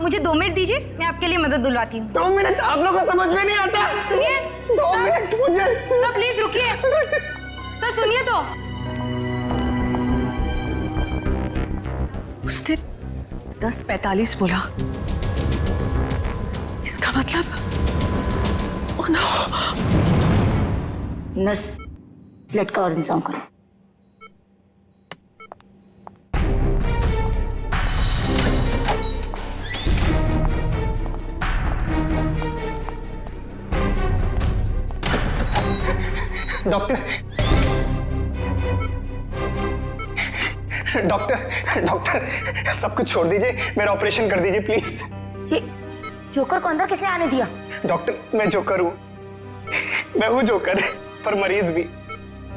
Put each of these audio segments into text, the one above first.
मुझे 2 मिनट दीजिए, मैं आपके लिए मदद बुलवाती हूँ। 2 मिनट? आप लोगों को समझ में नहीं आता। सुनिए 2 मिनट मुझे। सर प्लीज रुकिए, सर सुनिए तो। उसने 10:45 बोला, इसका मतलब ओह नो। नर्स, ब्लड का और इंतजाम करो। डॉक्टर डॉक्टर डॉक्टर सब कुछ छोड़ दीजिए, मेरा ऑपरेशन कर दीजिए प्लीज। ये जोकर को अंदर किसने आने दिया? डॉक्टर मैं जोकर हूँ, मैं हूँ जोकर, पर मरीज भी।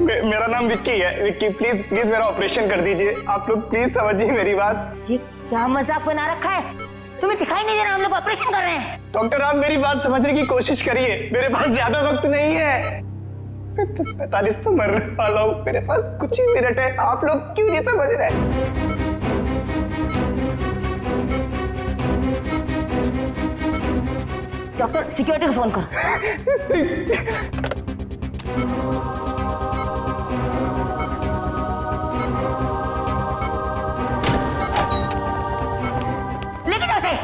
मेरा नाम विक्की है। विक्की प्लीज प्लीज मेरा ऑपरेशन कर दीजिए। आप लोग प्लीज समझिए मेरी बात। ये क्या मजाक बना रखा है? तुम्हें दिखाई नहीं दे रहा हम लोग ऑपरेशन कर रहे हैं? डॉक्टर आप मेरी बात समझने की कोशिश करिए, मेरे पास ज्यादा वक्त नहीं है। मैं 10:45 तो मरने वाला हूँ, मेरे पास कुछ ही मिनट है। आप लोग क्यों नहीं समझ रहे? डॉक्टर सिक्योरिटी को फोन करो। लेके जाओ उसे।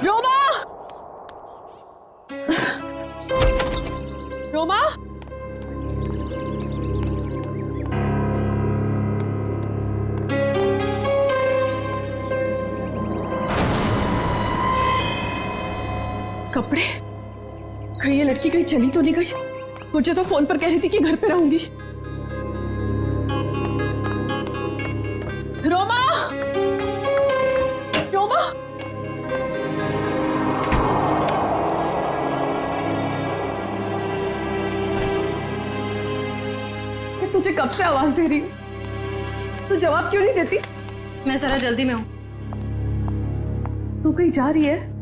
रोमा, रोमा, कपड़े, कहीं ये लड़की कहीं चली तो नहीं गई? मुझे तो फोन पर कह रही थी कि घर पे रहूंगी। रोमा, रोमा, मैं तुझे कब से आवाज दे रही हूँ, तू जवाब क्यों नहीं देती? मैं जरा जल्दी में हूँ। तू कहीं जा रही है?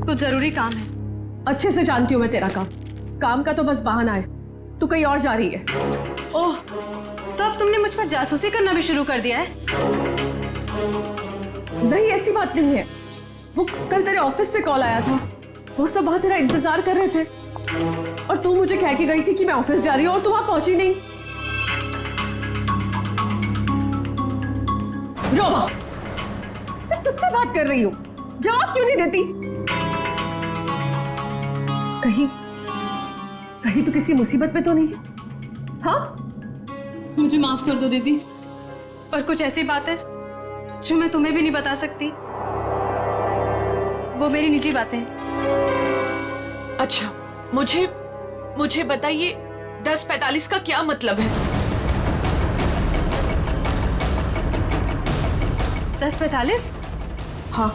कुछ जरूरी काम है। अच्छे से जानती हूँ मैं तेरा काम, काम का तो बस बहाना है। तू कहीं और जा रही है। ओह, तो अब तुमने मुझ पर जासूसी करना भी शुरू कर दिया है? नहीं, ऐसी बात नहीं है। वो कल तेरे ऑफिस से कॉल आया था, वो सब वहां तेरा इंतजार कर रहे थे और तू मुझे कह के गई थी कि मैं ऑफिस जा रही हूँ और तू वहां पहुंची नहीं। रोमा, मैं तुझसे बात कर रही हूँ, जवाब क्यों नहीं देती? कहीं कहीं तू किसी मुसीबत में तो नहीं? हाँ, मुझे माफ कर दो दीदी, पर कुछ ऐसी बात है जो मैं तुम्हें भी नहीं बता सकती। वो मेरी निजी बातें हैं। अच्छा, मुझे बताइए 10:45 का क्या मतलब है? 10:45? हाँ,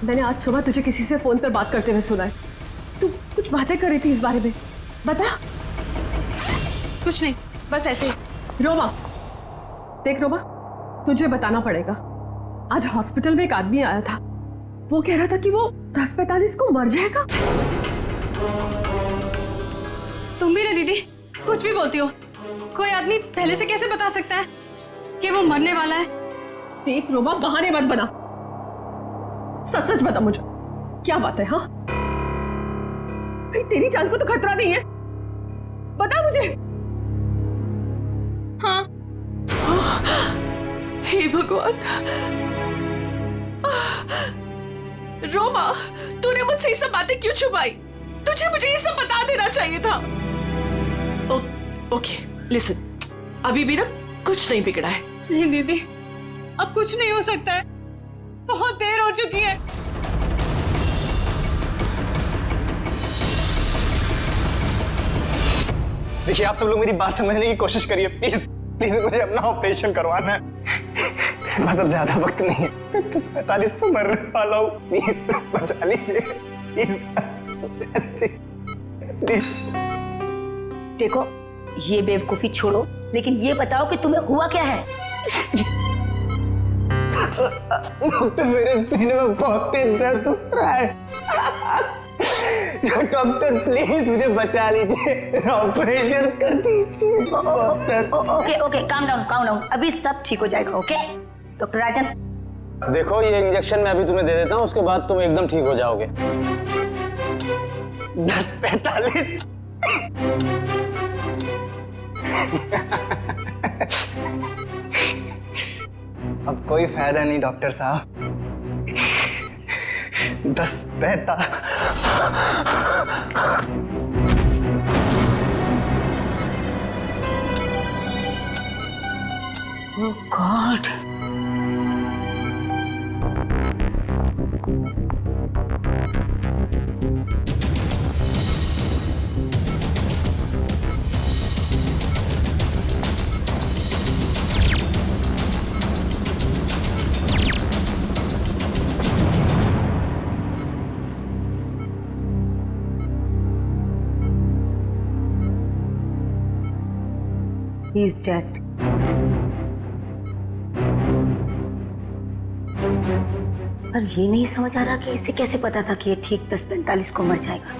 मैंने आज सुबह तुझे किसी से फोन पर बात करते हुए सुना है। तू कुछ बातें कर रही थी इस बारे में, बता। कुछ नहीं, बस ऐसे ही। रोमा, देख रोमा, तुझे बताना पड़ेगा। आज हॉस्पिटल में एक आदमी आया था, वो कह रहा था कि वो 10:45 को मर जाएगा। तुम भी ना दीदी, कुछ भी बोलती हो। कोई आदमी पहले से कैसे बता सकता है कि वो मरने वाला है? देख रोमा, बहाने मत बना, सच सच बता मुझे, क्या बात है? हाँ, भाई तेरी जान को तो खतरा नहीं है, बता मुझे। हाँ। हे भगवान, रोमा, तूने मुझसे ये सब बातें क्यों छुपाई? तुझे मुझे ये सब बता देना चाहिए था। ओके, लिसन, अभी भी ना कुछ नहीं बिगड़ा है। नहीं दीदी, अब कुछ नहीं हो सकता है, बहुत देर हो चुकी है। देखिए आप सब लोग मेरी बात समझने की कोशिश करिए प्लीज प्लीज, मुझे अपना ऑपरेशन करवाना है। मेरे पास अब ज्यादा वक्त नहीं है, 10:45 तो मरने वाला हूँ। प्लीज बचा लीजिए, प्लीज। देखो, ये बेवकूफी छोड़ो, लेकिन ये बताओ कि तुम्हें हुआ क्या है? डॉक्टर, मेरे सीने में बहुत तेज दर्द हो रहा है। डॉक्टर प्लीज मुझे बचा लीजिए, ऑपरेशन कर दीजिए doctor. Okay okay, calm down, अभी सब ठीक हो जाएगा। ओके डॉक्टर राजन, देखो ये इंजेक्शन मैं अभी तुम्हें दे देता हूँ, उसके बाद तुम एकदम ठीक हो जाओगे। 10:45। अब कोई फायदा नहीं डॉक्टर साहब। 10:45। ओह गॉड, he is dead. पर ये नहीं समझ आ रहा कि इसे कैसे पता था कि ये ठीक 10:45 को मर जाएगा।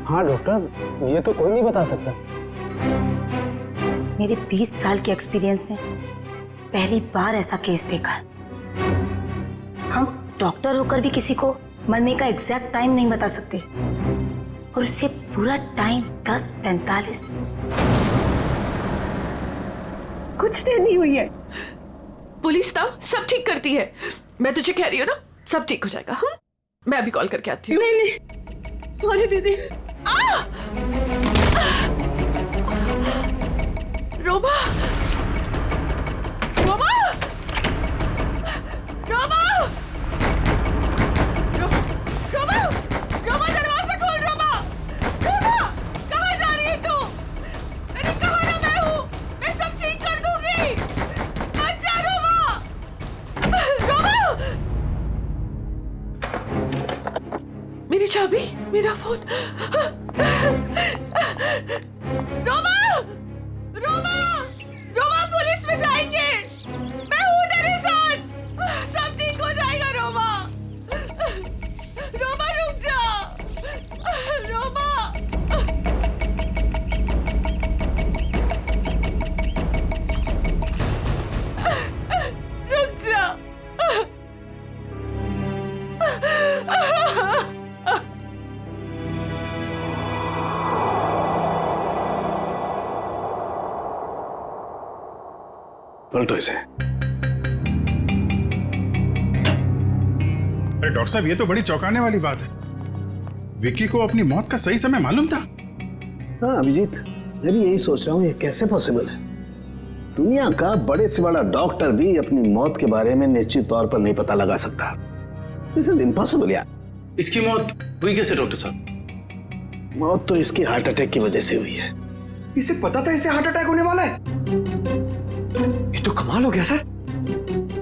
हाँ डॉक्टर, ये तो कोई नहीं बता सकता। मेरे 20 साल के एक्सपीरियंस में पहली बार ऐसा केस देखा। हम डॉक्टर होकर भी किसी को मरने का एग्जैक्ट टाइम नहीं बता सकते, और उससे पूरा टाइम 10:45। कुछ देर नहीं हुई है, पुलिस ना सब ठीक करती है। मैं तुझे कह रही हूँ ना, सब ठीक हो जाएगा। हाँ, मैं अभी कॉल करके आती हूँ। नहीं, सॉरी दीदी। रोमा, रोमा, रोमा, रोमा, रोमा, दरवाजा खोल। रोमा, रोमा, कहाँ जा रही है तू? मैंने कहा ना मैं हूँ, मैं सब ठीक कर दूंगी। अच्छा रोमा, रोमा, मेरी चाबी, मेरा फोन। रोमा, रोमा, रोमा, पुलिस में जाएंगे। मैं हूँ तेरे साथ, सब ठीक हो जाएगा। रोमा, रोमा रुक जा। रोमा, रुक जा। पलटो इसे। अरे डॉक्टर साहब, ये तो बड़ी चौंकाने वाली बात है। विक्की को अपनी मौत का सही समय मालूम था? हाँ अभिजीत, मैं भी यही सोच रहा हूँ, ये कैसे पॉसिबल है? दुनिया का बड़े से बड़ा डॉक्टर भी अपनी मौत के बारे में निश्चित तौर पर नहीं पता लगा सकता। दिस इज इम्पॉसिबल यार। इसकी मौत हुई कैसे डॉक्टर साहब? मौत तो इसकी हार्ट अटैक की वजह से हुई है। इसे पता था इसे हार्ट अटैक होने वाला है? ये तो कमाल हो गया सर।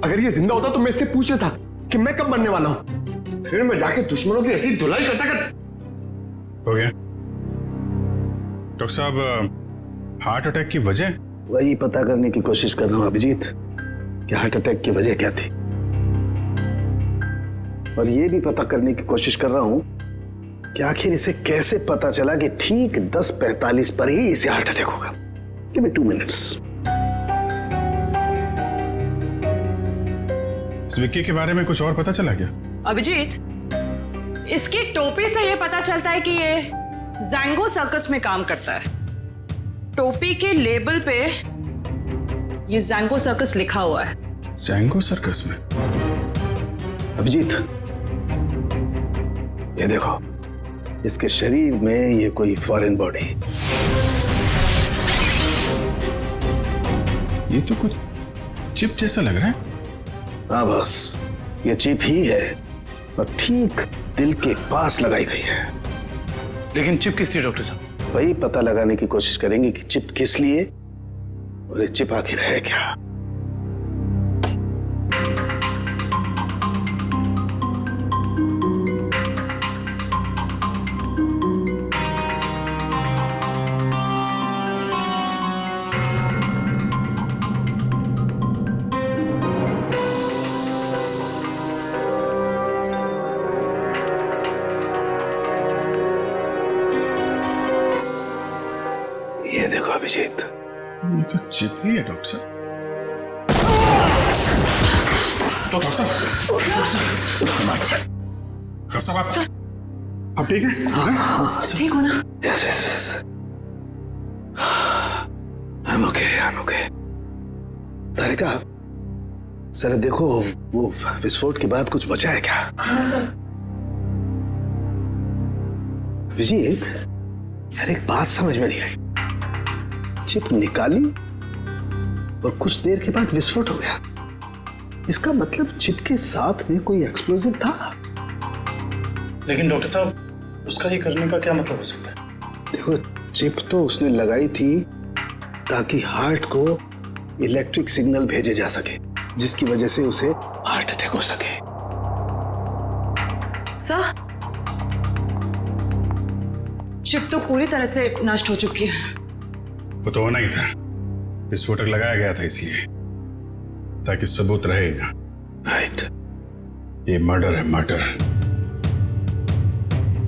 अगर ये जिंदा होता तो मैं इससे पूछ लेता कि मैं कब मरने वाला हूं, फिर मैं जाके दुश्मनों की ऐसी धुलाई करता हो गया डॉक्टर साहब, हार्ट अटैक की वजह? वही पता करने की कोशिश कर रहा हूँ अभिजीत कि हार्ट अटैक की वजह क्या थी, और ये भी पता करने की कोशिश कर रहा हूँ कि आखिर इसे कैसे पता चला कि ठीक 10:45 पर ही इसे हार्ट अटैक होगा। Give me 2 minutes. इस विक्की के बारे में कुछ और पता चला क्या? अभिजीत, इसकी टोपी से ये पता चलता है कि ये जैंगो सर्कस में काम करता है। टोपी के लेबल पे ये जैंगो सर्कस लिखा हुआ है। जैंगो सर्कस में? अभिजीत, ये देखो, इसके शरीर में ये कोई फॉरेन बॉडी। ये तो कुछ चिप जैसा लग रहा है। हाँ बस, ये चिप ही है, और ठीक दिल के पास लगाई गई है। लेकिन चिप किस लिए डॉक्टर साहब? वही पता लगाने की कोशिश करेंगे कि चिप किस लिए, और ये चिप आखिर है क्या। ये देखो अभिजीत, ये तो चिप ही है डॉक्टर साहब। डॉक्टर साहब, डॉक्टर साहब, आप ठीक है? ठीक हो ना? Yes yes, I am okay. Tarika, sir देखो वो विस्फोट के बाद कुछ बचा है क्या? हाँ सर। अभिजीत, यार एक बात समझ में नहीं आई। चिप निकाली और कुछ देर के बाद विस्फोट हो गया। इसका मतलब चिप के साथ में कोई एक्सप्लोजिव था। लेकिन डॉक्टर साहब, उसका ये करने का क्या मतलब हो सकता है? देखो, चिप तो उसने लगाई थी ताकि हार्ट को इलेक्ट्रिक सिग्नल भेजे जा सके, जिसकी वजह से उसे हार्ट अटैक हो सके। सर, चिप तो पूरी तरह से नष्ट हो चुकी है। वो तो होना ही था, विस्फोटक लगाया गया था इसलिए, ताकि सबूत रहे ना। राइट। ये मर्डर है, मर्डर।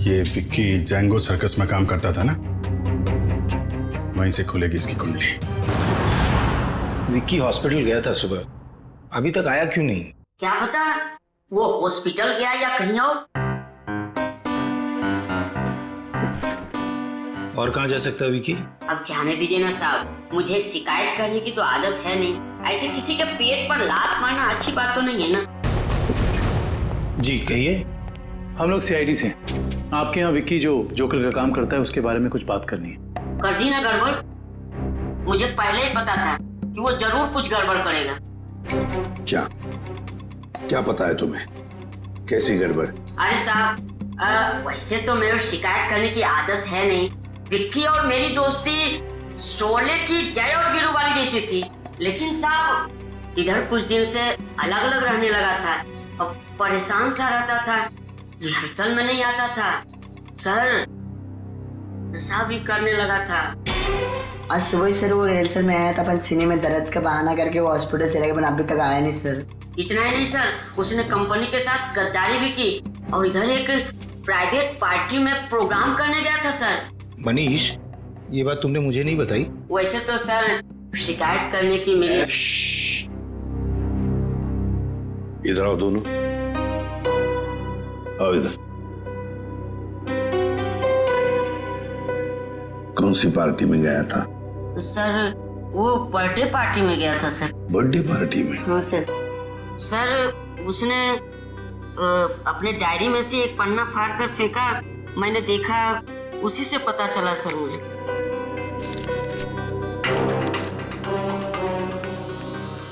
ये विक्की जैंगो सर्कस में काम करता था ना, वहीं से खुलेगी इसकी कुंडली। विक्की हॉस्पिटल गया था सुबह, अभी तक आया क्यों नहीं? क्या पता वो हॉस्पिटल गया या कहीं और कहाँ जा सकता है विक्की? अब जाने दीजिए ना साहब, मुझे शिकायत करने की तो आदत है नहीं। ऐसे किसी के पेट पर लात मारना अच्छी बात तो नहीं है ना। जी कहिए। हम लोग सीआईडी से आपके यहाँ विक्की जो जोकर का काम करता है उसके बारे में कुछ बात करनी है। कर दी ना गड़बड़? मुझे पहले ही पता था कि वो जरूर कुछ गड़बड़ करेगा। क्या पता है तुम्हें? कैसी गड़बड़? अरे साहब, वैसे तो मेरे शिकायत करने की आदत है नहीं। विक्की और मेरी दोस्ती शोले की जय और वीरू वाली जैसी थी, लेकिन साहब इधर कुछ दिन से अलग अलग रहने लगा था और परेशान सा रहता था, रिहर्सल में नहीं आता था सर, नशा भी करने लगा था। आज सुबह सर वो रिहर्सल में आया था, अपन सीने में दर्द का बहाना करके वो हॉस्पिटल चले गए, अभी तक आया नहीं सर। इतना ही नहीं सर, उसने कंपनी के साथ गद्दारी भी की और इधर एक प्राइवेट पार्टी में प्रोग्राम करने गया था सर। मनीष, ये बात तुमने मुझे नहीं बताई। वैसे तो सर शिकायत करने की मेरी। इधर आओ दोनों, आओ इधर। कौन सी पार्टी में गया था? सर वो बर्थडे पार्टी में गया था सर। बर्थडे पार्टी में? हाँ सर। सर उसने अपने डायरी में से एक पन्ना फाड़ कर फेंका, मैंने देखा, उसी से पता चला सर मुझे।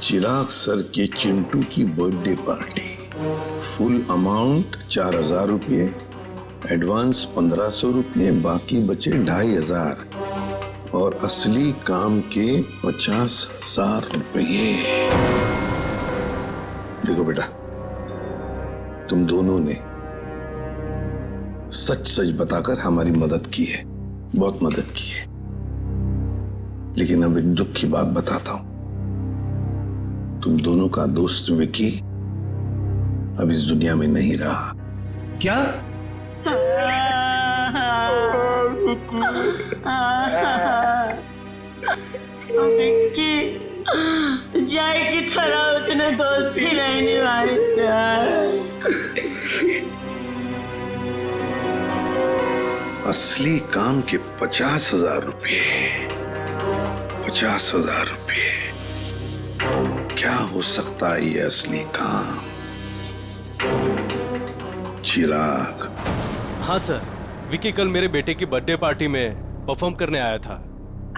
चिराग सर की चिंटू की बर्थडे पार्टी, फुल अमाउंट 4,000 रुपये, एडवांस 1,500 रुपये, बाकी बचे 2,500 और असली काम के 50,000 रुपये। देखो बेटा, तुम दोनों ने सच सच बताकर हमारी मदद की है, बहुत मदद की है, लेकिन अब एक दुख की बात बताता हूं। तुम दोनों का दोस्त विकी अब इस दुनिया में नहीं रहा। क्या? विक्की जय की तरह उसने दोस्ती नहीं निभाई। असली काम के 50,000 रुपये, 50,000 रुपये। क्या हो सकता है ये असली काम? चिराग। हाँ सर, विकी कल मेरे बेटे की बर्थडे पार्टी में परफॉर्म करने आया था।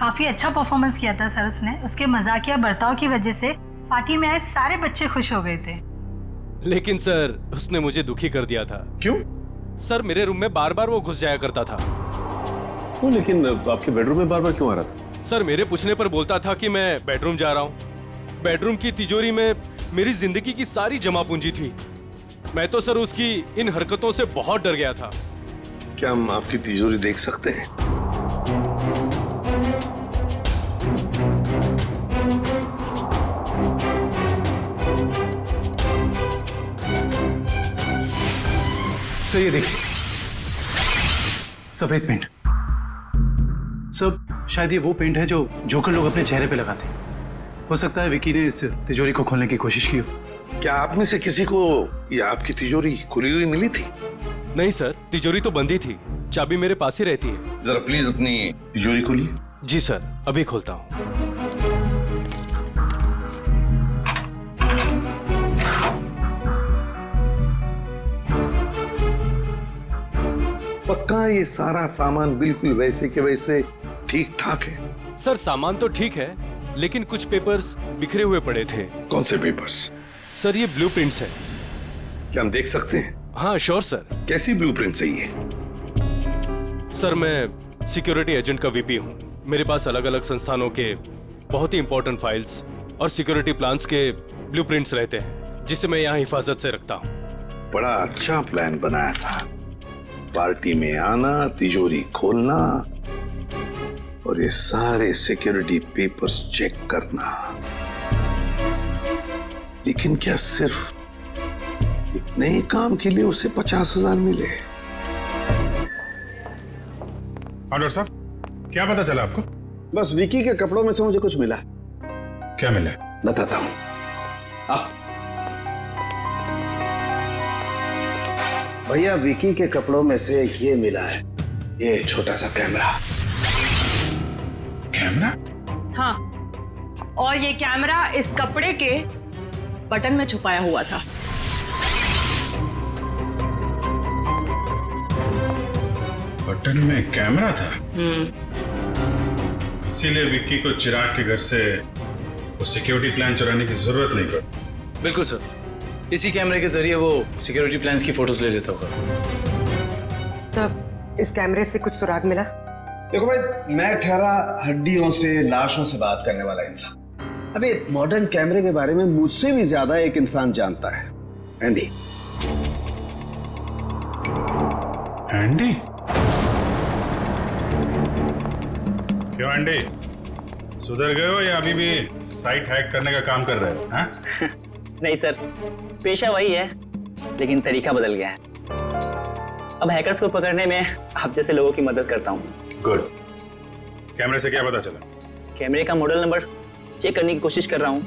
काफी अच्छा परफॉर्मेंस किया था सर उसने। उसके मजाकिया बर्ताव की वजह से पार्टी में आए सारे बच्चे खुश हो गए थे। लेकिन सर उसने मुझे दुखी कर दिया था। क्यों? सर मेरे रूम में बार बार वो घुस जाया करता था। वो लेकिन आपके बेडरूम में बार बार क्यों आ रहा था? सर मेरे पूछने पर बोलता था कि मैं बेडरूम जा रहा हूँ। बेडरूम की तिजोरी में मेरी जिंदगी की सारी जमा पूंजी थी। मैं तो सर उसकी इन हरकतों से बहुत डर गया था। क्या हम आपकी तिजोरी देख सकते हैं? सर ये देखिए, सफेद पेंट, सब शायद ये वो पेंट है जो जोकर लोग अपने चेहरे पे लगाते हैं। हो सकता है विकी ने इस तिजोरी को खोलने की कोशिश की हो। क्या आप में से किसी को ये आपकी तिजोरी खुली हुई मिली थी? नहीं सर, तिजोरी तो बंद ही थी, चाबी मेरे पास ही रहती है। जरा प्लीज अपनी तिजोरी खोलिए। जी सर, अभी खोलता हूँ। पक्का ये सारा सामान बिल्कुल वैसे के वैसे ठीक ठाक है? सर सामान तो ठीक है, लेकिन कुछ पेपर्स बिखरे हुए पड़े थे। कौन से पेपर्स? सर ये ब्लूप्रिंट्स है। क्या हम देख सकते हैं? हाँ श्योर सर। कैसी ब्लूप्रिंट्स है ये? सर मैं सिक्योरिटी एजेंट का वीपी हूँ। मेरे पास अलग अलग संस्थानों के बहुत ही इंपॉर्टेंट फाइल्स और सिक्योरिटी प्लान्स के ब्लूप्रिंट्स रहते हैं, जिसे मैं यहाँ हिफाजत से रखता हूँ। बड़ा अच्छा प्लान बनाया था। पार्टी में आना, तिजोरी खोलना और ये सारे सिक्योरिटी पेपर्स चेक करना। लेकिन क्या सिर्फ इतने ही काम के लिए उसे 50,000 मिले? डॉक्टर साहब, क्या पता चला आपको? बस विकी के कपड़ों में से मुझे कुछ मिला। क्या मिला? बताता हूं। भैया, विकी के कपड़ों में से ये मिला है, ये छोटा सा कैमरा। कैमरा? हाँ, और ये कैमरा इस कपड़े के बटन में छुपाया हुआ था। बटन में कैमरा था? इसीलिए विक्की को चिराग के घर से वो सिक्योरिटी प्लान चुराने की जरूरत नहीं पड़ी। बिल्कुल सर, इसी कैमरे के जरिए वो सिक्योरिटी प्लान्स की फोटोज ले लेता होगा। सर, इस कैमरे से कुछ सुराग मिला? देखो भाई, मैं ठहरा हड्डियों से, लाशों से बात करने वाला इंसान। अबे मॉडर्न कैमरे के बारे में मुझसे भी ज्यादा एक इंसान जानता है, एंडी। एंडी? क्यों एंडी, सुधर गए हो या अभी भी साइट हैक करने का काम कर रहे हो? हाँ? नहीं सर, पेशा वही है, लेकिन तरीका बदल गया है। अब हैकर्स को पकड़ने में आप जैसे लोगों की मदद करता हूँ। गुड। कैमरे से क्या पता चला? कैमरे का मॉडल नंबर चेक करने की कोशिश कर रहा हूँ,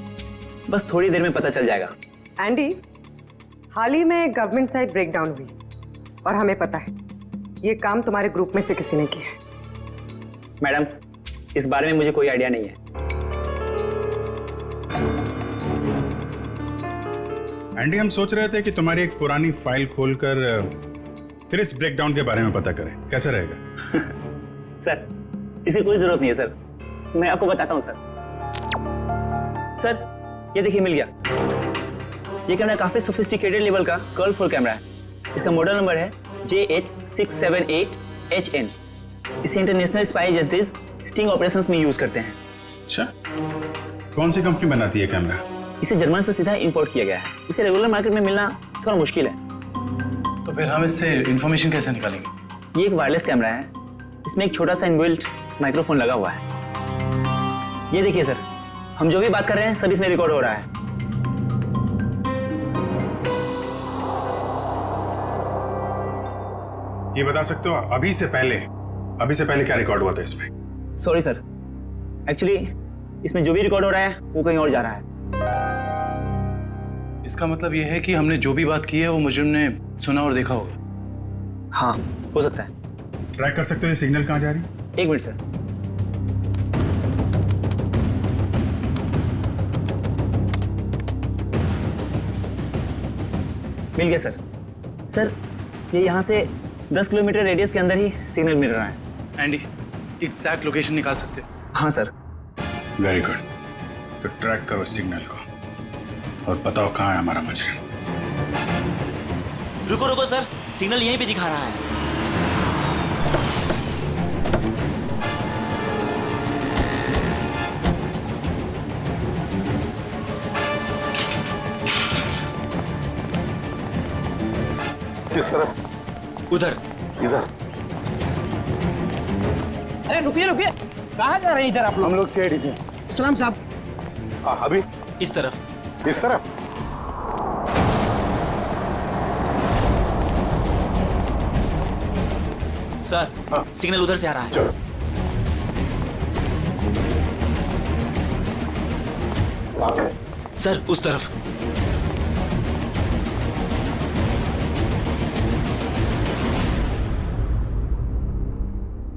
बस थोड़ी देर में पता चल जाएगा। एंडी, हाल ही में गवर्नमेंट साइट ब्रेकडाउन हुई और हमें पता है ये काम तुम्हारे ग्रुप में से किसी ने किया है। मैडम, इस बारे में मुझे कोई आइडिया नहीं है। एंडी, हम सोच रहे थे कि तुम्हारी एक पुरानी फाइल खोलकर फिर इस ब्रेकडाउन के बारे में पता करें, कैसे रहेगा? सर, इसकी कोई जरूरत नहीं है सर, मैं आपको बताता हूँ सर। सर, ये देखिए मिल गया। ये कैमरा काफी सोफिस्टिकेटेड लेवल का कर्वफुल कैमरा है। इसका मॉडल नंबर है JH678HN। इसे international spy agencies sting operations में यूज करते हैं। अच्छा, कौन सी कंपनी बनाती है कैमरा? इसे जर्मन से सीधा इंपोर्ट किया गया है। इसे रेगुलर मार्केट में मिलना थोड़ा मुश्किल है। तो फिर हम इससे इंफॉर्मेशन कैसे निकालेंगे? ये एक वायरलेस कैमरा है, इसमें एक छोटा सा इनबिल्ट माइक्रोफोन लगा हुआ है। ये देखिए सर, हम जो भी बात कर रहे हैं सब इसमें रिकॉर्ड हो रहा है। ये बता सकते हो अभी से पहले क्या रिकॉर्ड हुआ था इसमें? सॉरी सर, एक्चुअली इसमें जो भी रिकॉर्ड हो रहा है वो कहीं और जा रहा है। इसका मतलब ये है कि हमने जो भी बात की है वो मुजरिम ने सुना और देखा होगा। हाँ, हो सकता है। ट्रैक कर सकते हो ये सिग्नल कहाँ जा रही है? एक मिनट सर। मिल गया सर। सर, ये यहाँ से 10 किलोमीटर रेडियस के अंदर ही सिग्नल मिल रहा है। एंडी, एग्जैक्ट लोकेशन निकाल सकते हो? हाँ सर। Very good. तो ट्रैक करो सिग्नल को और बताओ कहाँ है हमारा मुजरिम। रुको रुको सर, सिग्नल यहीं पे दिखा रहा है। किस तरफ? उधर। इधर? अरे रुकिए रुकिए, कहाँ जा रहे हैं इधर आप लोग? हम लोग सीआईडी से। सलाम साहब। अभी इस तरफ। इस तरफ? सर, सिग्नल उधर से आ रहा है। चलो। सर उस तरफ।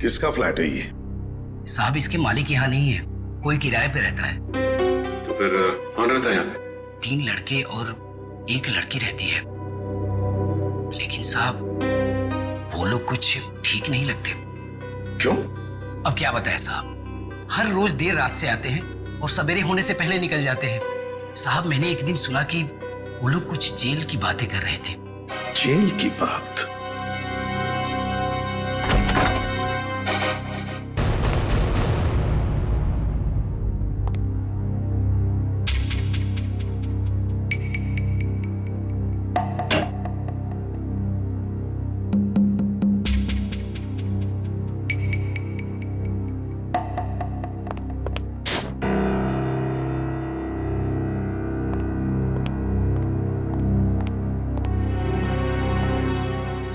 किसका फ्लैट है ये? साहब इसके मालिक यहाँ नहीं है, कोई किराए पे रहता है। तो फिर कौन रहता है यहाँ पे? 3 लड़के और 1 लड़की रहती है। लेकिन साहब वो लोग कुछ ठीक नहीं लगते। क्यों? अब क्या बताएं साहब, हर रोज देर रात से आते हैं और सवेरे होने से पहले निकल जाते हैं। साहब मैंने एक दिन सुना कि वो लोग कुछ जेल की बातें कर रहे थे। जेल की बात?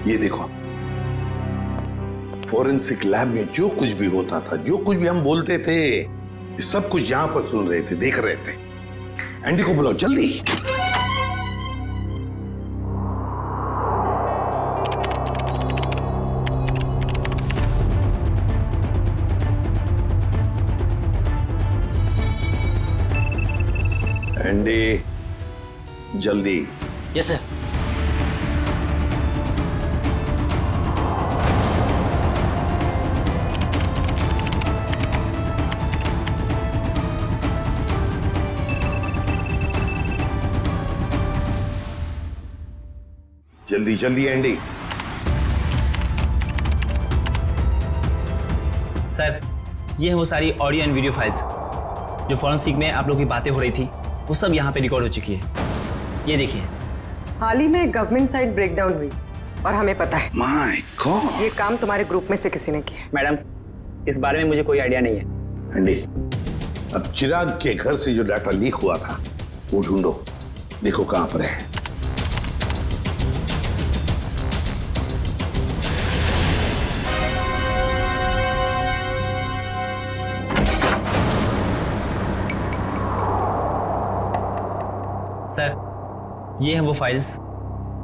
ये देखो, फॉरेंसिक लैब में जो कुछ भी होता था, जो कुछ भी हम बोलते थे, ये सब कुछ यहां पर सुन रहे थे, देख रहे थे। एंडी को बुलाओ जल्दी। एंडी जल्दी। Yes sir. जल्दी जल्दी एंडी। सर ये है वो सारी ऑडियो एंड वीडियो फाइल्स जो फॉरेंसिक में आप लोग की बातें हो रही थी, वो सब यहाँ पे रिकॉर्ड हो चुकी है। ये देखिए। हाल ही में गवर्नमेंट साइड ब्रेकडाउन हुई और हमें पता है। My God. ये काम तुम्हारे ग्रुप में से किसी ने किया। मैडम इस बारे में मुझे कोई आइडिया नहीं है। एंडी, अब चिराग के घर से जो डाटा लीक हुआ था वो ढूंढो, देखो कहां पर है। सर ये हैं वो फाइल्स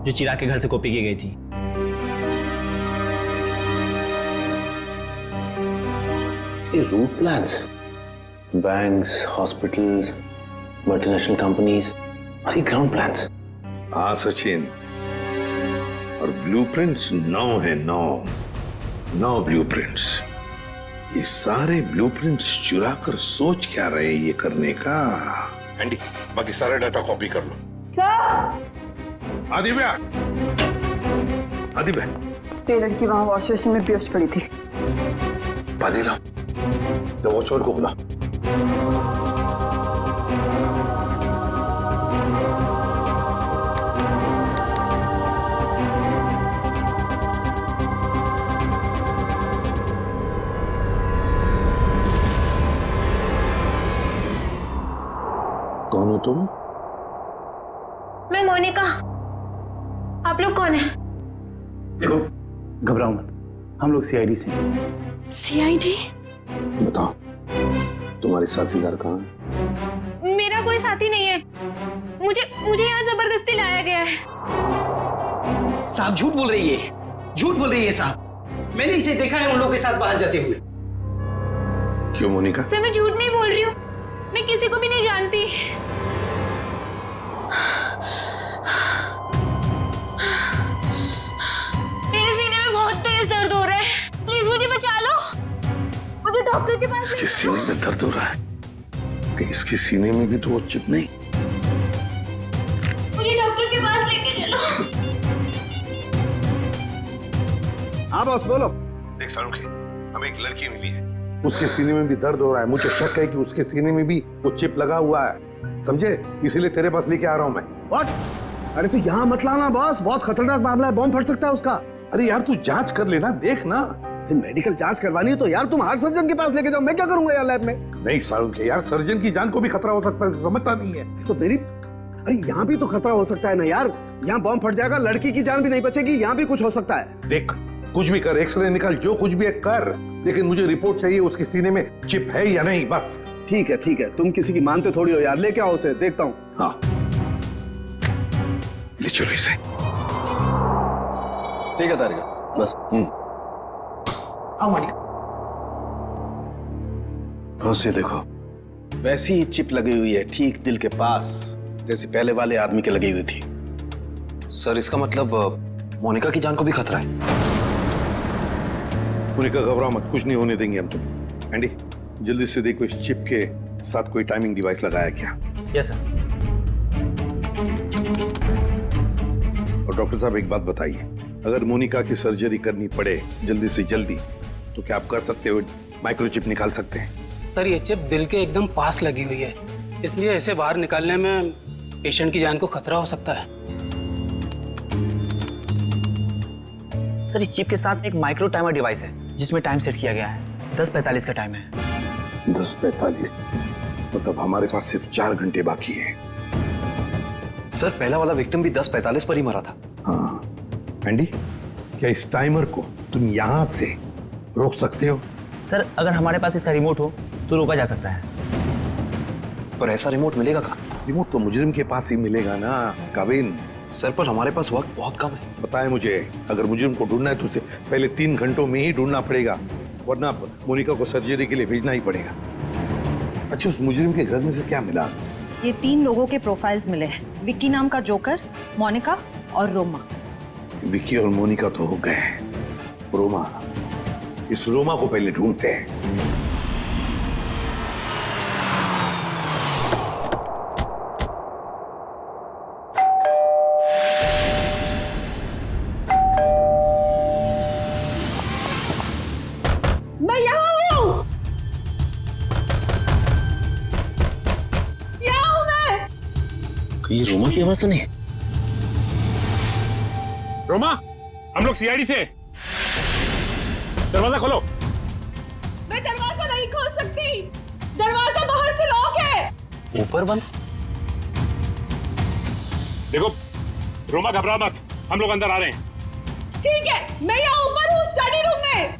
जो चिराग के घर से कॉपी की गई थी। ये route plans, banks, hospitals, multinational companies और ये ग्राउंड प्लान्स। हाँ सचिन, और ब्लूप्रिंट्स 9 है, 9 ब्लूप्रिंट्स। ये सारे ब्लूप्रिंट्स चुरा कर सोच क्या रहे ये करने का? एंडी बाकी सारा डाटा कॉपी कर लो। आदिव्या, आदिव्या, ये लड़की वहां वॉश बेसिन में बेहोश पड़ी थी। पानी लाओ, तो वॉचमैन को बुलाओ। कौन हो तुम? मैं मोनिका। आप लोग कौन है? देखो घबराओ मत, हम लोग सीआईडी से हैं। सीआईडी? बताओ तुम्हारे साथीदार कहाँ हैं? मेरा कोई साथी नहीं है, मुझे यहाँ जबरदस्ती लाया गया है। साहब झूठ बोल रही है, झूठ बोल रही है साहब। मैंने इसे देखा है उन लोगों के साथ बाहर जाते हुए। क्यों मोनिका? सर मैं झूठ नहीं बोल रही हूँ, मैं किसी को भी नहीं जानती। मेरे सीने में बहुत तेज दर्द हो रहा है, प्लीज मुझे बचा लो। मुझे डॉक्टर के पास। इसके सीने में दर्द हो रहा है? कि इसके सीने में भी तो वो चिप नहीं? मुझे डॉक्टर के पास लेके चलो। हाँ बॉस बोलो। देख सारुखी, हमें एक लड़की मिली है, उसके सीने में भी दर्द हो रहा है। मुझे शक है कि उसके सीने में भी वो चिप लगा हुआ है, समझे? इसीलिए तेरे पास लेके आ रहा हूं मैं। व्हाट? अरे तू यहाँ मत लाना बॉस, बहुत खतरनाक मामला है, बॉम्ब फट सकता है उसका। अरे यार तू जांच कर लेना, देख ना। मेडिकल जांच करवानी है तो यार तुम हार्ट सर्जन के पास लेके जाओ, मैं क्या करूंगा यार लैब में? नहीं सारुखी यार, सर्जन की जान को भी खतरा हो सकता है, समझता नहीं है तो मेरी, अरे यहाँ भी तो खतरा हो सकता है ना यार। यहाँ बॉम्ब फट जाएगा, लड़की की जान भी नहीं बचेगी, यहाँ भी कुछ हो सकता है। देख कुछ भी कर, एक्सरे निकाल, जो कुछ भी है कर, लेकिन मुझे रिपोर्ट चाहिए उसके सीने में चिप है या नहीं, बस। ठीक है, तुम किसी की मानते थोड़ी हो यार, लेके आओ उसे, देखता हूँ। हाँ ले चलो इसे। ठीक है तारिका, बस। बस ये देखो, वैसी ही चिप लगी हुई है ठीक दिल के पास, जैसे पहले वाले आदमी के लगी हुई थी। सर इसका मतलब मोनिका की जान को भी खतरा है। मोनिका घबराओ मत, कुछ नहीं होने देंगे हम तुम। एंडी जल्दी से देखो इस चिप के साथ कोई टाइमिंग डिवाइस लगाया क्या। Yes sir. और डॉक्टर साहब एक बात बताइए, अगर मोनिका की सर्जरी करनी पड़े जल्दी से जल्दी तो क्या आप कर सकते हो, माइक्रोचिप निकाल सकते हैं? सर ये चिप दिल के एकदम पास लगी हुई है, इसलिए इसे बाहर निकालने में पेशेंट की जान को खतरा हो सकता है। सर इस चिप के साथ एक माइक्रो टाइमर डिवाइस है जिसमें टाइम सेट किया गया है। 10:45 का टाइम है। 10:45 मतलब हमारे पास सिर्फ 4 घंटे बाकी है। सर पहला वाला विक्टिम भी 10:45 पर ही मरा था। हाँ एंडी, क्या इस टाइमर को तुम यहां से रोक सकते हो? सर अगर हमारे पास इसका रिमोट हो तो रोका जा सकता है। पर ऐसा रिमोट मिलेगा कहाँ? रिमोट तो मुजरिम के पास ही मिलेगा ना काबिन। सर पर हमारे पास वक्त बहुत कम है। बताए मुझे, अगर मुजरिम को ढूंढना है तो उसे पहले 3 घंटों में ही ढूंढना पड़ेगा, वरना मोनिका को सर्जरी के लिए भेजना ही पड़ेगा। अच्छा उस मुजरिम के घर में से क्या मिला? ये 3 लोगों के प्रोफाइल्स मिले हैं, विक्की नाम का जोकर, मोनिका और रोमा। विक्की और मोनिका तो हो गए, रोमा, इस रोमा को पहले ढूंढते हैं। मैं यहाँ हूँ, यहाँ हूँ मैं। ये रोमा की आवाज तो नहीं? रोमा, हम लोग सीआईडी से। दरवाजा खोलो। मैं दरवाजा नहीं खोल सकती, दरवाजा बाहर से लॉक है। ऊपर बंद। देखो रोमा घबरा मत, हम लोग अंदर आ रहे हैं। ठीक है, मैं यहाँ ऊपर हूँ स्टडी रूम में।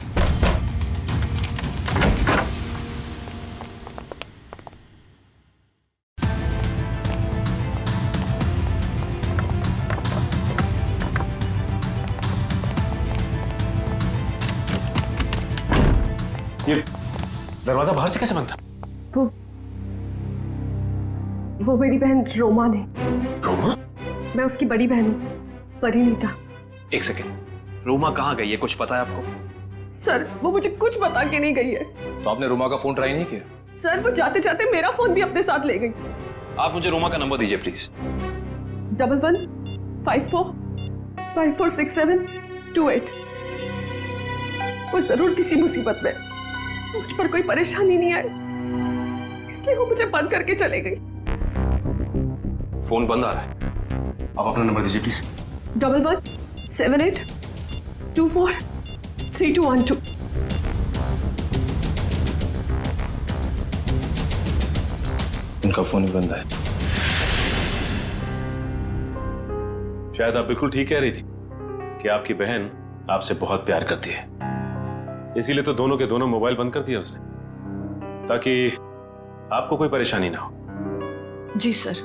ये दरवाजा बाहर से कैसे बंद था? वो मेरी बहन रोमा ने। रोमा? मैं उसकी बड़ी बहन हूँ, परिणीता। एक सेकेंड, रोमा कहाँ गई है, कुछ पता है आपको? सर वो मुझे कुछ बता के नहीं गई है। तो आपने रोमा का फोन ट्राई नहीं किया? सर वो जाते जाते मेरा फोन भी अपने साथ ले गई। आप मुझे रोमा का नंबर दीजिए प्लीज। 1154546728। वो जरूर किसी मुसीबत में, मुझ पर कोई परेशानी नहीं आई, इसलिए वो मुझे बंद करके चले गई। फोन बंद आ रहा है, आप अपना नंबर दीजिए प्लीज। 1178243212। उनका फोन ही बंद है। शायद आप बिल्कुल ठीक कह रही थी कि आपकी बहन आपसे बहुत प्यार करती है, इसीलिए तो दोनों के दोनों मोबाइल बंद कर दिया उसने, ताकि आपको कोई परेशानी ना हो। जी सर,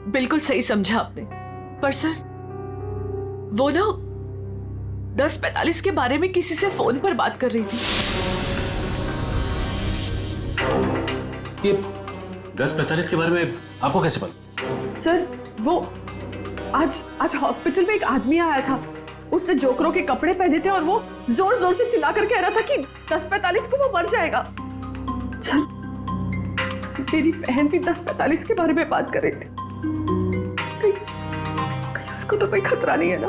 बिल्कुल सही समझा आपने। पर सर वो ना 10:45 के बारे में किसी से फोन पर बात कर रही थी। ये 10:45 के बारे में आपको कैसे पता? सर वो आज हॉस्पिटल में एक आदमी आया था, उसने जोकरों के कपड़े पहने थे और वो जोर जोर से चिल्ला कर कह रहा था कि 10:45 को वो मर जाएगा। सर मेरी बहन भी 10:45 के बारे में बात कर रही थी। कहीं उसको तो कोई खतरा नहीं है ना?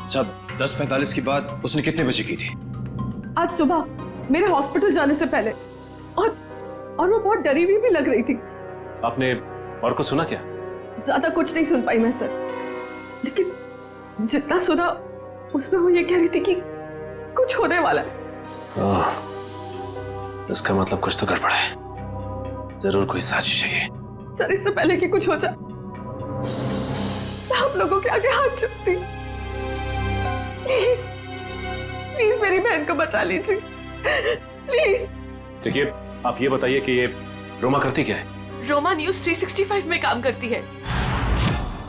अच्छा 10:45 की बात उसने कितने बजे की थी? आज सुबह मेरे हॉस्पिटल जाने से पहले, और वो बहुत डरी हुई भी लग रही थी। आपने और कुछ सुना क्या? ज्यादा कुछ नहीं सुन पाई मैं सर, लेकिन जितना सुना उसमें वो ये कह रही थी कि कुछ होने वाला है। इसका मतलब कुछ तो गड़बड़ है, जरूर कोई साजिश है ये। सर इससे पहले कि कुछ हो जाए मैं आप लोगों के आगे हाथ जोड़ती, प्लीज मेरी बहन को बचा लीजिए प्लीज। देखिए, आप ये बताइए कि ये रोमा करती क्या है? रोमा न्यूज 365 में काम करती है।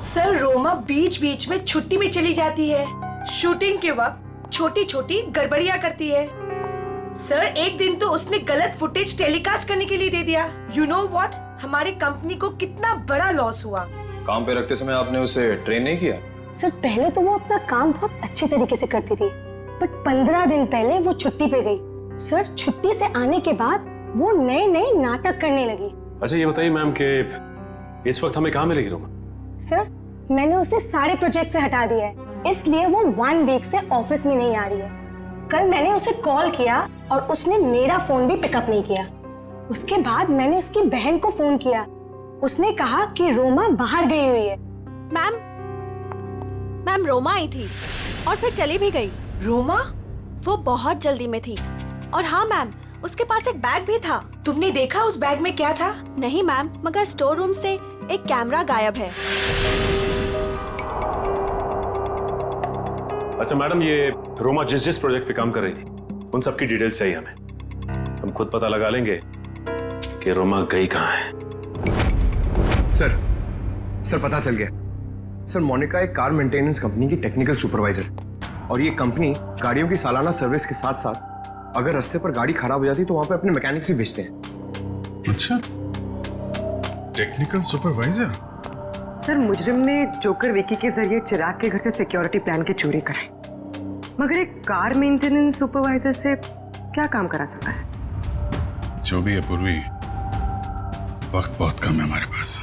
सर रोमा बीच बीच में छुट्टी में चली जाती है। शूटिंग के वक्त छोटी छोटी गड़बड़ियां करती है। सर एक दिन तो उसने गलत फुटेज टेलीकास्ट करने के लिए दे दिया। यू नो व्हाट, हमारी कंपनी को कितना बड़ा लॉस हुआ। काम पे रखते समय आपने उसे ट्रेन नहीं किया? सर पहले तो वो अपना काम बहुत अच्छे तरीके से करती थी, बट 15 दिन पहले वो छुट्टी पे गई। सर छुट्टी से आने के बाद वो नए नए नाटक करने लगी। अच्छा ये बताइए मैम कि इस वक्त हमें कहाँ मिलेगी रोमा? सर मैंने उसे सारे प्रोजेक्ट से हटा दिया है, इसलिए वो 1 वीक से ऑफिस में नहीं आ रही है। कल मैंने उसे कॉल किया और उसने मेरा फोन भी पिकअप नहीं किया। उसके बाद मैंने उसकी बहन को फोन किया, उसने कहा कि रोमा बाहर गई हुई है। मैम रोमा आई थी और फिर चली भी गई। रोमा? वो बहुत जल्दी में थी। और हाँ मैम, उसके पास एक बैग भी था। तुमने देखा उस बैग में क्या था? नहीं मैम, मगर स्टोर रूम से एक कैमरा गायब है। अच्छा मैडम, ये रोमा जिस जिस प्रोजेक्ट पे काम कर रही थी उन सब की डिटेल्स चाहिए हमें। हम खुद पता लगा लेंगे कि रोमा गई कहाँ है। सर पता चल गया। सर मोनिका एक कार मेंटेनेंस कंपनी की टेक्निकल सुपरवाइजर, और ये कंपनी गाड़ियों की सालाना सर्विस के साथ साथ अगर रास्ते पर गाड़ी खराब हो जाती तो वहां पे अपने मैकेनिक्स भी भेजते हैं। अच्छा, टेक्निकल सुपरवाइजर। सर मुजरिम ने जोकर विकी के जरिए चिराग के घर से सिक्योरिटी प्लान की चोरी कराई, मगर एक कार मेंटेनेंस सुपरवाइजर से क्या काम करा सकता है? जो भी है पूर्वी, वक्त बहुत कम है हमारे पास।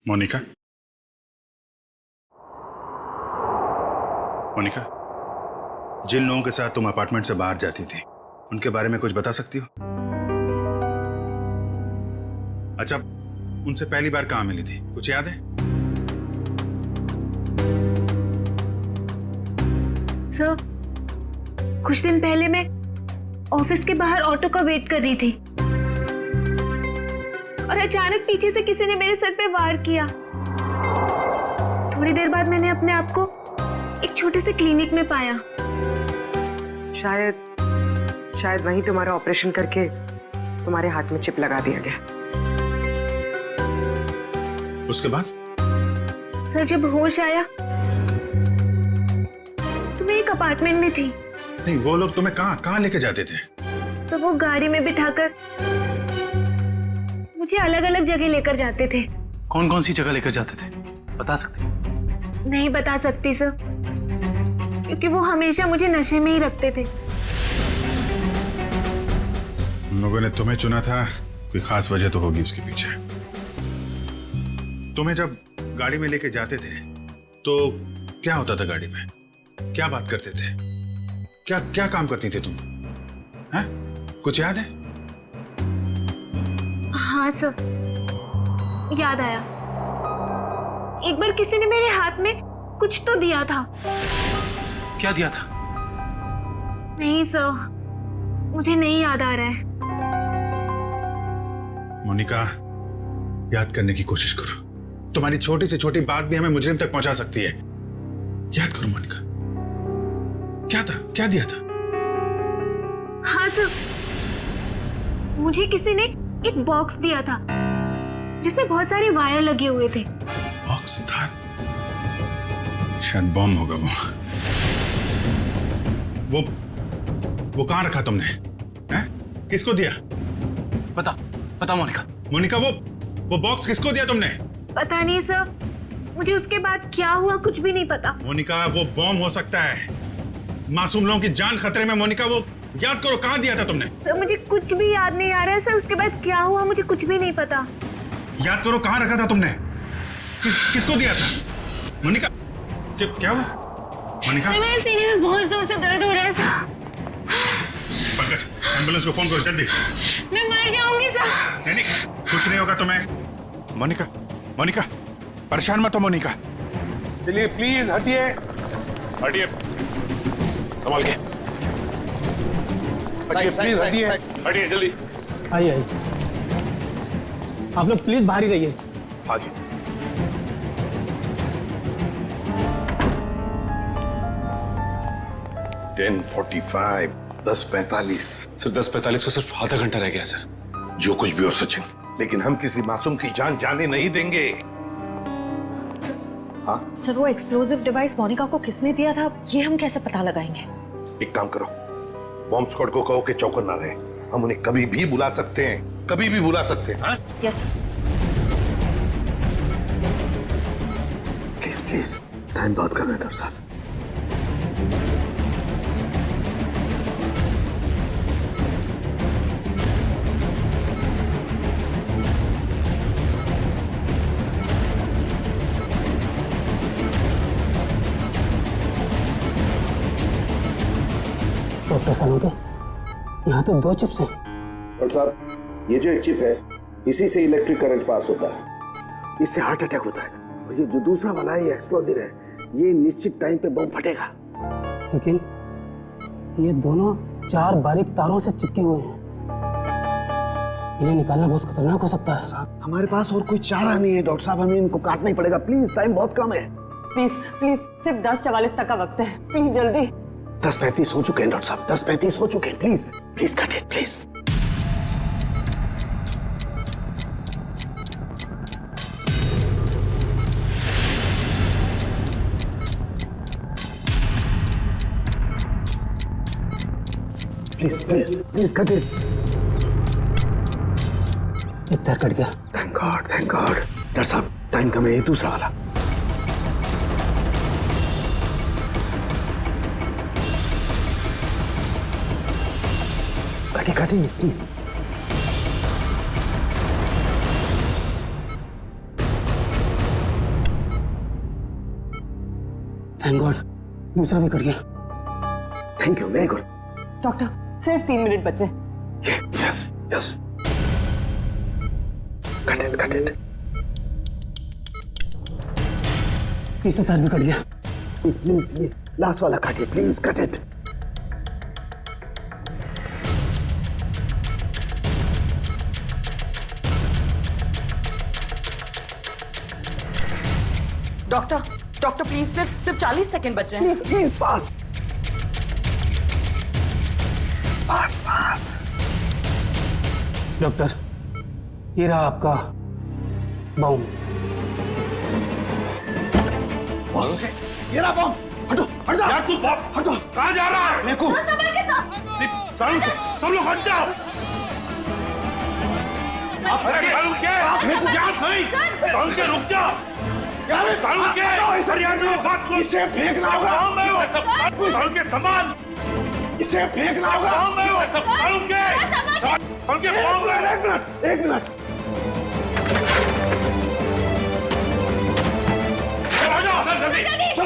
मोनिका, मोनिका, जिन लोगों के साथ तुम अपार्टमेंट से बाहर जाती थी उनके बारे में कुछ बता सकती हो? अच्छा, उनसे पहली बार कहाँ मिली थी, कुछ याद है? सर, कुछ दिन पहले मैं ऑफिस के बाहर ऑटो का वेट कर रही थी और अचानक पीछे से किसी ने मेरे सर पे वार किया। थोड़ी देर बाद मैंने अपने आप को एक छोटे से क्लिनिक में पाया। शायद वहीं तुम्हारा ऑपरेशन करके तुम्हारे हाथ में चिप लगा दिया गया। उसके बाद? सर जब होश आया तो मैं एक अपार्टमेंट में थी। नहीं, वो लोग तुम्हें कहाँ लेके जाते थे? तो वो गाड़ी में बिठाकर मुझे अलग अलग जगह लेकर जाते थे। कौन कौन सी जगह लेकर जाते थे, बता सकते? नहीं बता सकती सर, क्योंकि वो हमेशा मुझे नशे में ही रखते थे। उन लोगों ने तुम्हें चुना था, कोई खास वजह तो होगी उसके पीछे। तुम्हें जब गाड़ी में लेके जाते थे तो क्या होता था गाड़ी में? क्या बात करते थे? क्या काम करती थी तुम? हैं? कुछ याद है? हाँ सर, याद आया। एक बार किसी ने मेरे हाथ में कुछ तो दिया था। क्या दिया था? नहीं सर, मुझे नहीं याद आ रहा है। मोनिका, याद करने की कोशिश करो। तुम्हारी छोटी से छोटी बात भी हमें मुजरिम तक पहुंचा सकती है। याद करो मोनिका, क्या था, क्या दिया था? हाँ सर, मुझे किसी ने एक बॉक्स दिया था जिसमें बहुत सारे वायर लगे हुए थे। बॉक्स था? शायद बॉम्ब होगा वो कहाँ रखा तुमने? हैं? किसको दिया? पता मोनिका। मोनिका, वो बॉक्स किसको दिया तुमने? पता नहीं सर, मुझे उसके बाद क्या हुआ कुछ भी नहीं पता। मोनिका, वो बॉम्ब हो सकता है, मासूम लोगों की जान खतरे में। मोनिका, वो याद करो, कहाँ दिया था तुमने? सर मुझे कुछ भी याद नहीं आ रहा है सर, उसके बाद क्या हुआ मुझे कुछ भी नहीं पता। याद करो, कहाँ रखा था तुमने? किसको दिया था? मोनिका, क्या हुआ? मोनिका, मेरे सीने में बहुत जोर से दर्द हो रहा है सर। पंकज, एम्बुलेंस को फोन करो जल्दी। मैं मर जाऊंगी सर। नहीं, कुछ नहीं होगा तुम्हें। मोनिका, परेशान मत हो मोनिका। चलिए प्लीज हटिए। संभाल के प्लीज हटिए जल्दी। आइए, आप लोग प्लीज बाहर ही रहिए। हाँ जी। 10:45, 10:45। सर 10:45 को सिर्फ आधा घंटा रह गया सर। जो कुछ भी हो सचिन, लेकिन हम किसी मासूम की जान जाने नहीं देंगे। हाँ सर, वो एक्सप्लोजिव डिवाइस मोनिका को किसने दिया था, ये हम कैसे पता लगाएंगे? एक काम करो, बॉम्ब स्क्वाड को कहो कि चौकन ना रहे। हम उन्हें कभी भी बुला सकते हैं, कभी भी बुला सकते हैं। हाँ? यस। प्लीज प्लीज, टाइम बहुत कर रहे हैं डॉक्टर साहब। डॉक्टर सानोके, यहाँ तो 2 चिप्स हैं। डॉक्टर साहब, ये जो एक चिप है, इसी से इलेक्ट्रिक करंट पास होता है, इससे हार्ट अटैक होता है। और ये जो दूसरा वाला है, ये एक्सप्लोजिव है, ये निश्चित टाइम पे बम फटेगा। लेकिन ये दोनों 4 बारीक तारों से चिपके हुए हैं, इन्हें निकालना बहुत खतरनाक हो सकता है। साहब, हमारे पास और कोई चारा नहीं है डॉक्टर साहब, हमें इनको काटना ही पड़ेगा। प्लीज, टाइम बहुत कम है। प्लीज प्लीज, सिर्फ 10:44 तक का वक्त है, प्लीज जल्दी। 10:35 हो चुके हैं डॉक्टर साहब, 10:35 हो चुके हैं। Please please cut it please. Please please please cut it. एक तार कट गया। Thank God, thank God. Doctor साहब, टाइम कम है, ये दूसरा वाला। काटिए प्लीज। थैंक गॉड, दूसरा भी कट गया। Thank you, very good. Doctor, सिर्फ 3 मिनट बचे। Yes yes, cut it. तीसरा तार भी कट गया। प्लीज प्लीज, ये लास्ट वाला काटिए please, cut it. Doctor please, सिर्फ 40 सेकंड बचे हैं। Please fast fast. डॉक्टर, ये रहा आपका बम। ये रहा बम। हटो, हट जा यार, तू हटो। कहाँ जा रहा है? मेरे संभाल के साथ। सब लोग हट जाओ। अरे सालू के, सालू के रुक जा। सालू के, इसे फेंकना होगा। सालू के सामान, इसे फेंकना होगा। सालू के, एक मिनट।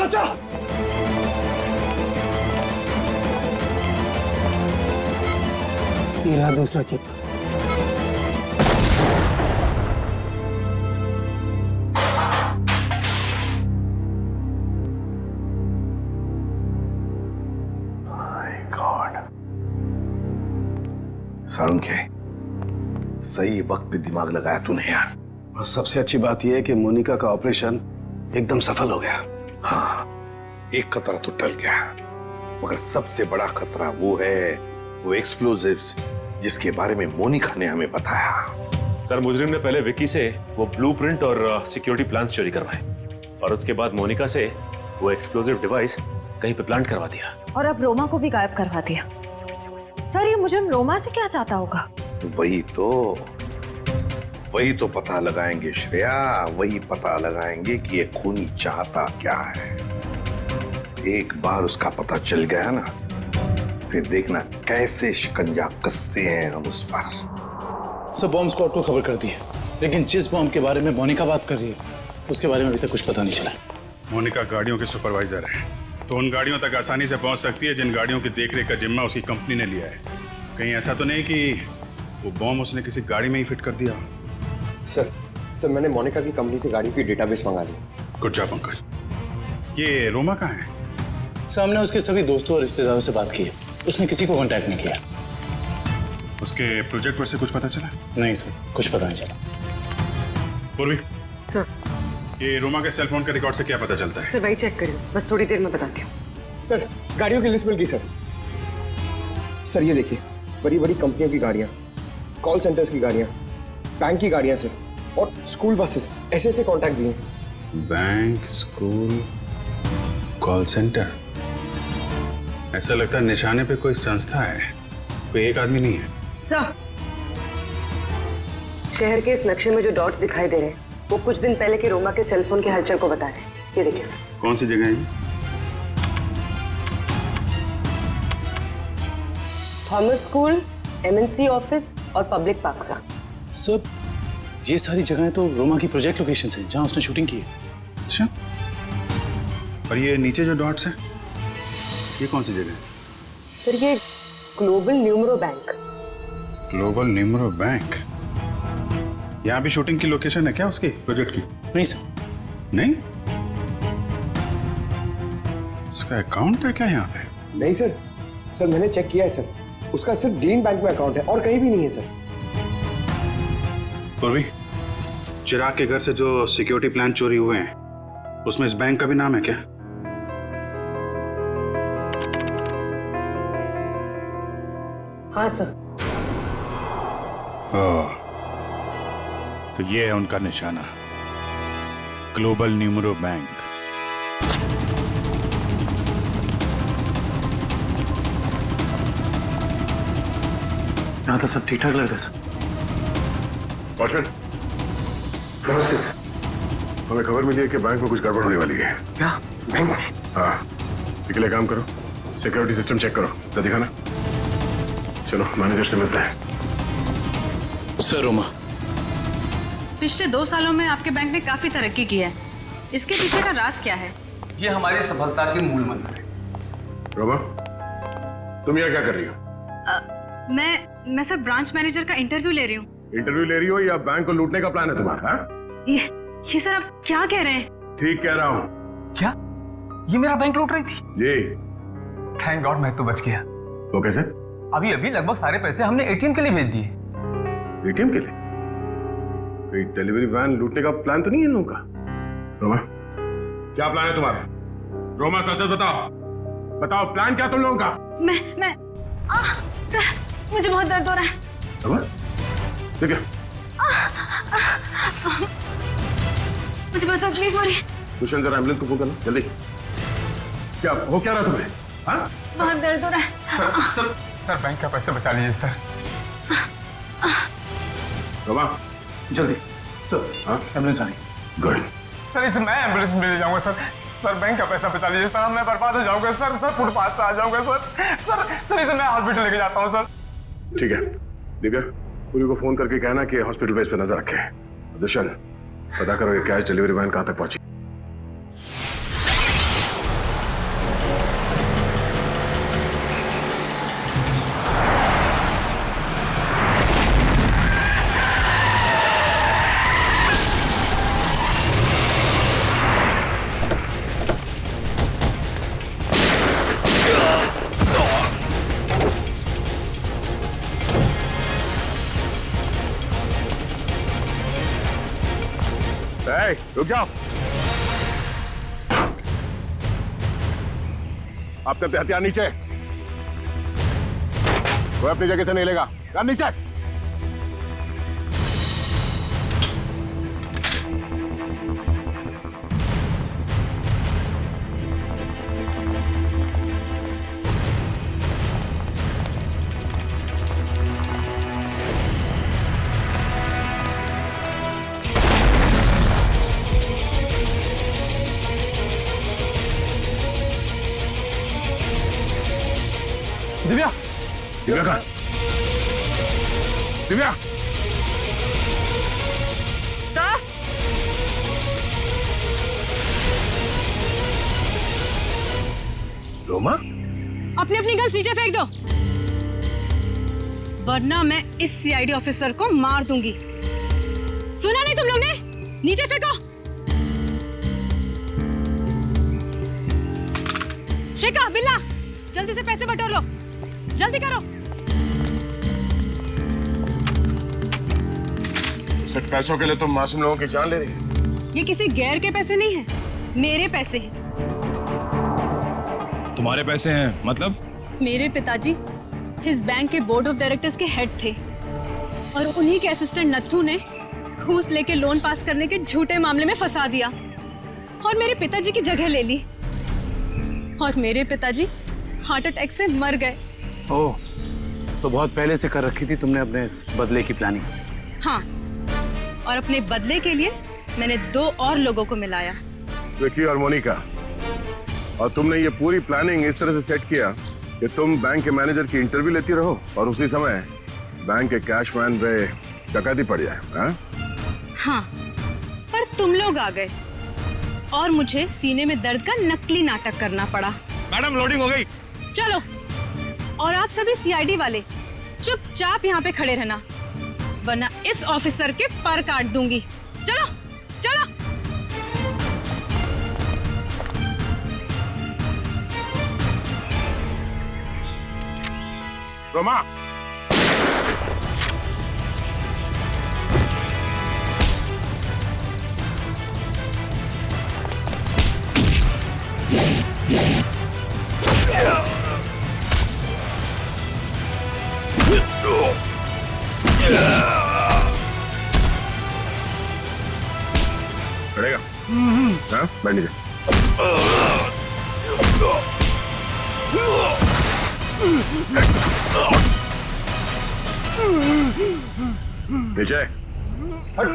चलो। ये रहा दूसरा चिप। सालुंखे, सही वक्त पे दिमाग लगाया तूने यार। और सबसे अच्छी बात यह है कि मोनिका का ऑपरेशन एकदम सफल हो गया। हाँ, एक खतरा तो टल गया, मगर सबसे बड़ा खतरा वो है, वो एक्सप्लोजिव्स जिसके बारे में मोनिका ने हमें बताया। सर, मुजरिम ने पहले विक्की से वो ब्लूप्रिंट और सिक्योरिटी प्लान्स चोरी करवाए और उसके बाद मोनिका से वो एक्सप्लोजिव डिवाइस कहीं पे प्लांट करवा दिया और अब रोमा को भी गायब करवा दिया। सर, ये मुजरिम रोमा से क्या चाहता होगा? वही तो पता लगाएंगे श्रेया, वही पता लगाएंगे कि ये खूनी चाहता क्या है। एक बार उसका पता चल गया ना, फिर देखना कैसे शिकंजा कसते हैं हम उस पर। सब बॉम्ब स्क्वाड को खबर कर दी है, लेकिन जिस बॉम्ब के बारे में मोनिका बात कर रही है उसके बारे में अभी तक कुछ पता नहीं चला। मोनिका गाड़ियों के सुपरवाइजर है, तो उन गाड़ियों तक आसानी से पहुंच सकती है जिन गाड़ियों की देखरेख का जिम्मा उसकी कंपनी ने लिया है। कहीं ऐसा तो नहीं कि वो बॉम्ब उसने किसी गाड़ी में ही फिट कर दिया? सर, मैंने मोनिका की कंपनी से गाड़ी की डेटाबेस मंगा ली। Good job Pankaj. ये रोमा कहाँ है? सामने उसके सभी दोस्तों और रिश्तेदारों से बात की है, उसने किसी को कांटेक्ट नहीं किया। उसके प्रोजेक्ट पर से कुछ पता चला? नहीं सर, कुछ पता नहीं चला। पूर्वी सर, ये रोमा के सेल फोन के रिकॉर्ड से क्या पता चलता है? सर वही चेक करिए, बस थोड़ी देर में बताती हूँ। सर गाड़ियों की लिस्ट मिल गई सर। सर ये देखिए, बड़ी बड़ी कंपनियों की गाड़ियां, कॉल सेंटर्स की गाड़ियां, बैंक की गाड़ियां सर, और स्कूल बसेस, ऐसे ऐसे कॉन्टैक्ट दिए। Bank, school, call centre. ऐसा लगता है निशाने पे कोई संस्था है, कोई एक आदमी नहीं है। सर, शहर के इस नक्शे में जो डॉट्स दिखाई दे रहे हैं वो कुछ दिन पहले के रोमा के सेलफोन के हलचल को बता रहे हैं। ये देखिए सर। कौन सी जगह है? थॉमस स्कूल, एमएनसी ऑफिस और पब्लिक पार्क सा। सर ये सारी जगहें तो रोमा की प्रोजेक्ट लोकेशन हैं जहां उसने शूटिंग की है। अच्छा, और ये नीचे जो डॉट्स हैं ये कौन सी जगह है? सर ये global numero bank. Global numero bank? यहाँ भी शूटिंग की लोकेशन है क्या उसकी प्रोजेक्ट की? नहीं सर। नहीं? उसका अकाउंट है क्या यहाँ पे? नहीं सर, सर मैंने चेक किया है सर, उसका सिर्फ ग्रीन बैंक में अकाउंट है और कहीं भी नहीं है सर। पूर्वी, चिराग के घर से जो सिक्योरिटी प्लान चोरी हुए हैं उसमें इस बैंक का भी नाम है क्या? हाँ सर। ओह, तो ये है उनका निशाना, ग्लोबल न्यूमरो बैंक। यहाँ तो सब ठीक ठाक लग रहा है सर। वॉचमैन, नमस्ते सर। हमें खबर मिली है कि बैंक में कुछ गड़बड़ होने वाली है। क्या? बैंक में? हाँ, इसके लिए काम करो, सिक्योरिटी सिस्टम चेक करो, तो दिखाना। चलो मैनेजर से मिलते हैं। सर रोमा, पिछले 2 सालों में आपके बैंक ने काफी तरक्की की है, इसके पीछे का राज क्या है? ये हमारी सफलता के मूल मंत्र है। रोमा, तुम यहाँ क्या कर रही हो? मैं सर ब्रांच मैनेजर का इंटरव्यू ले रही हूँ। इंटरव्यू ले रही हो या बैंक को लूटने का प्लान है तुम्हारा? ये सर आप क्या कह रहे हैं? ठीक कह रहा हूँ। क्या ये मेरा बैंक लूट रही थी? जी। थैंक गॉड मैं तो बच गया। वो कैसे? अभी अभी लगभग सारे पैसे हमने एटीएम के लिए भेज दिए। एटीएम के लिए? कोई डिलीवरी वैन लूटने का प्लान तो नहीं है इन लोगों का? रोमा, क्या प्लान है तुम्हारा? रोमा सच सच बताओ, बताओ प्लान क्या तुम लोगों का? मैं सर मुझे बहुत दर्द हो रहा है। रोमा, ठीक है। मुझे बहुत तकलीफ हो रही है। कुशन जरा एम्बुलेंस को फोन करना जल्दी। क्या हो क्या रहा तुम्हें? हाँ? बहुत दर्द हो रहा है। सर बैंक का पैसे बचा लीजिए सर। रोमा, जल्दी सर। हाँ, एम्बुलेंस आ रही। गुड। सर इसे मैं एम्बुलेंस में ले जाऊंगा सर। सर बैंक का पैसा बचा लीजिए सर, मैं बर्बाद हो जाऊंगा सर। सर फुटपाथ पे आ जाऊंगा सर इसे मैं हॉस्पिटल लेके जाता हूँ सर। ठीक है दिव्या, पूरी को फोन करके कहना कि हॉस्पिटल बेस पे नजर रखे। दुष्यंत, पता करो ये कैश डिलीवरी वैन कहां तक पहुंची। रुक जाओ। आप सबके हथियार नीचे। कोई अपनी जगह से नहीं लेगा। नीचे। दिव्या, दिव्या कहाँ? दिव्या, रोमा, अपनी अपनी गन्स नीचे फेंक दो, वरना मैं इस सीआईडी ऑफिसर को मार दूंगी। सुना नहीं तुम लोग ने? नीचे फेंको। शिका, बिल्ला, जल्दी से पैसे बटोर लो, जल्दी करो। सिर्फ पैसों के लिए तुम मासूम लोगों की जान ले रही है? ये किसी गैर के पैसे नहीं है, मेरे पैसे हैं। तुम तुम्हारे पैसे हैं मतलब? मेरे पिताजी इस बैंक के बोर्ड ऑफ डायरेक्टर्स के हेड थे और उन्हीं के असिस्टेंट नत्थू ने घूस लेके लोन पास करने के झूठे मामले में फंसा दिया और मेरे पिताजी की जगह ले ली और मेरे पिताजी हार्ट अटैक से मर गए। ओह, तो बहुत पहले से कर रखी थी तुमने अपने इस बदले की प्लानिंग? हाँ, और अपने बदले के लिए मैंने 2 और लोगों को मिलाया। विकी और मोनिका, और तुमने ये पूरी प्लानिंग इस तरह से सेट किया कि तुम बैंक के मैनेजर की इंटरव्यू लेती रहो और उसी समय बैंक के कैशमैन पे डकैती पड़ जाए। हाँ, पर तुम लोग आ गए और मुझे सीने में दर्द का नकली नाटक करना पड़ा। मैडम लोडिंग हो गई। चलो, और आप सभी सीआईडी वाले चुपचाप यहाँ पे खड़े रहना, वरना इस ऑफिसर के पर काट दूंगी। चलो चलो। रोमा, पड़ेगा? हाँ, बैठ नीचे। नीचे हट।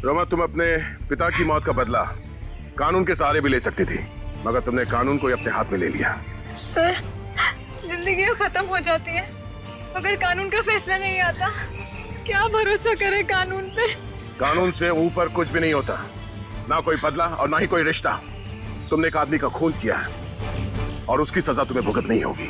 रोमा, तुम अपने पिता की मौत का बदला कानून के सहारे भी ले सकती थी, मगर तुमने कानून को ही अपने हाथ में ले लिया। सर, जिंदगी खत्म हो जाती है मगर कानून का फैसला नहीं आता। क्या भरोसा करे कानून पे? कानून से ऊपर कुछ भी नहीं होता, ना कोई बदला और ना ही कोई रिश्ता। तुमने एक आदमी का खून किया है और उसकी सजा तुम्हें भुगतनी होगी।